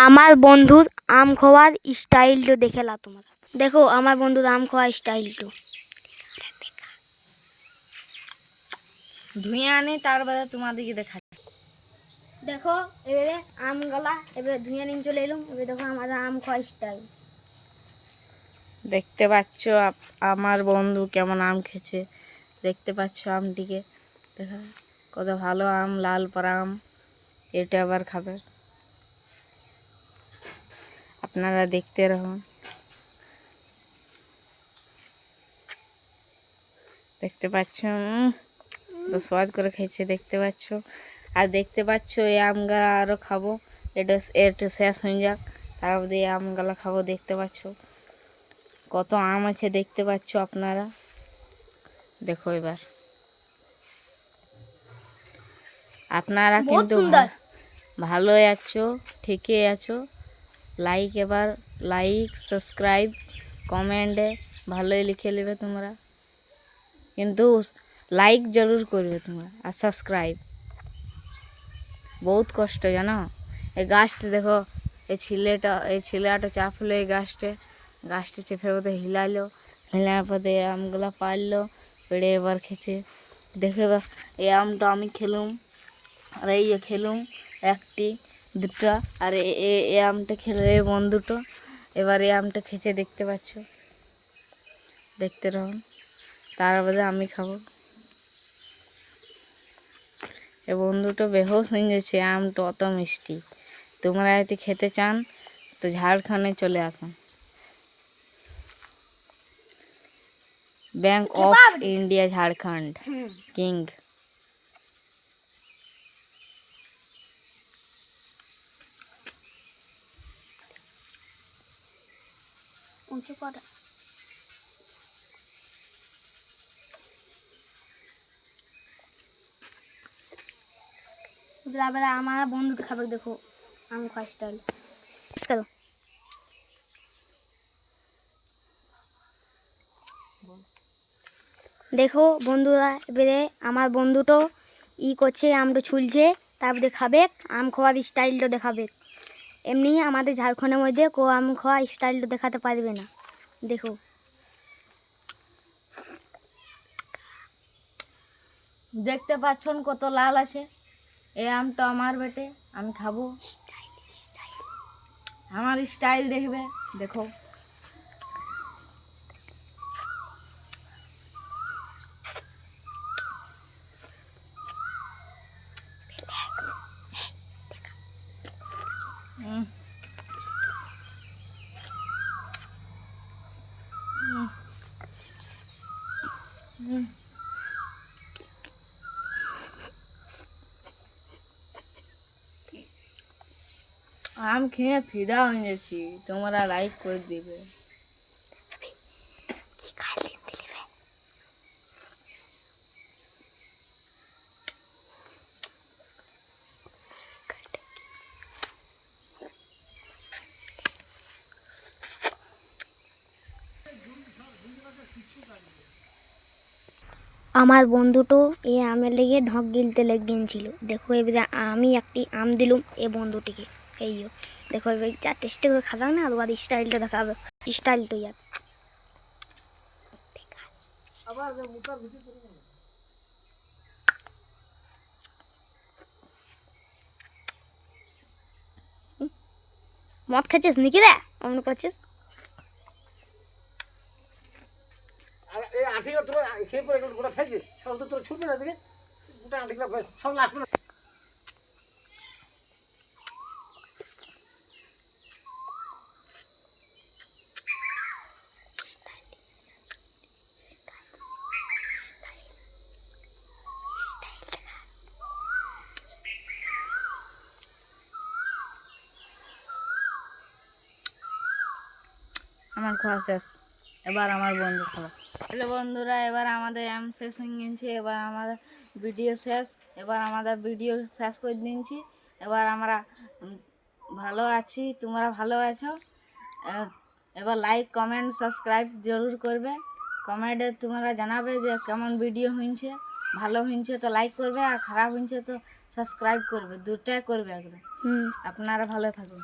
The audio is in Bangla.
আমার বন্ধুর আম খাওয়ার স্টাইলটা দেখে লা তোমরা। দেখো আমার বন্ধুর আম খাওয়ার স্টাইলটা। ধুয়ে আনে তারপরে তোমাদেরকে দেখাচ্ছি। দেখো এবারে আম গলা এবারে ধুয়ে নিয়ে চলে এলাম। এবারে দেখো আমাদের আম খাওয়ার স্টাইল। দেখতে পাচ্ছ আমার বন্ধু কেমন আম খেছে। দেখতে পাচ্ছ আমটিকে, দেখা কত ভালো আম, লাল পাড়া আম। এটা আবার খাবে, আপনারা দেখতে রাখুন। দেখতে পাচ্ছ তো স্বাদ করে খেয়েছে, দেখতে পাচ্ছ। আর দেখতে পাচ্ছ এই আমগুলা আরও খাবো, এটা শেষ হয়ে যাক, তারপর এই আমগুলা খাবো। দেখতে পাচ্ছ কত আম আছে, দেখতে পাচ্ছ আপনারা। দেখো এবার আপনারা কিন্তু ভালোই আছো, ঠিকই আছো। এবার লাইক, সাবস্ক্রাইব, কমেন্টে ভালোই লিখে নেবে তোমরা, কিন্তু লাইক জরুর করবে তোমরা, আর সাবস্ক্রাইব। বহুত কষ্ট জানো। এই গাছটা দেখো, এই ছেলেটা চাপলো এই গাছটা চেপে বোধ হিলালো, হিলার পরে আমগুলো পারলো, পেড়ে এবার খেছে। দেখে এই আমটা আমি খেলুম, আর এই খেলুম একটি দুটা, আর এই আমটা খেলো এই বন্ধুটো। এবার এই আমটা খেছে, দেখতে পাচ্ছ। দেখতে রাখুন, তারপরে আমি খাবো। এ বন্ধুটা বেহোশ হয়ে গেছে, আমটা অত মিষ্টি। তোমরা যদি খেতে চান তো ঝাড়খণ্ডে চলে আসুন। Bank of India Jharkhand king. উঁচু করা এবারে আমার বন্ধুটা খাবে। দেখো আম খাওয়ার স্টাইল। দেখো বন্ধুরা, এবারে আমার বন্ধুটো করছে, আমটা ছুলছে, তারপরে খাবে। আম খাওয়ার স্টাইলটা দেখাবে। এমনি আমাদের ঝাড়খণ্ডের মধ্যে কেউ আম খাওয়ার স্টাইলটা দেখাতে পারবে না। দেখো দেখতে পাচ্ছেন কত লাল আছে। এই আমটা আমার বেটে, আমি খাবো। আমার স্টাইল দেখবে, দেখো। আম খেয়ে ফিদা হয়ে গেছি, তোমরা লাইক করে দিবে। আমার বন্ধুটো এই আমের লেগে ঢক গিলতে লেগেছিল। দেখো এবারে আমি একটি আম দিলুম এই বন্ধুটিকে। এই দেখো এবার যা টেস্টি করে খাবে না, আর স্টাইলটা দেখাবে। স্টাইলটা মদ খাচ্ছিস নাকি রে? অমন করছিস। আমার খাওয়া শেষ, এবার আমার বন্ধু খাওয়া। হ্যালো বন্ধুরা, এবার আমাদের আম শেষ হয়ে গেছে। এবার আমাদের ভিডিও শেষ। এবার আমাদের ভিডিও শেষ করে দিচ্ছি। এবার আমরা ভালো আছি, তোমরা ভালো আছো। এবার লাইক, কমেন্ট, সাবস্ক্রাইব জরুর করবে। কমেন্টে তোমরা জানাবে যে কেমন ভিডিও হয়েছে। ভালো হয়েছে তো লাইক করবে, আর খারাপ হয়েছে তো সাবস্ক্রাইব করবে, দুটাই করবে একদম। আপনারা ভালো থাকুন।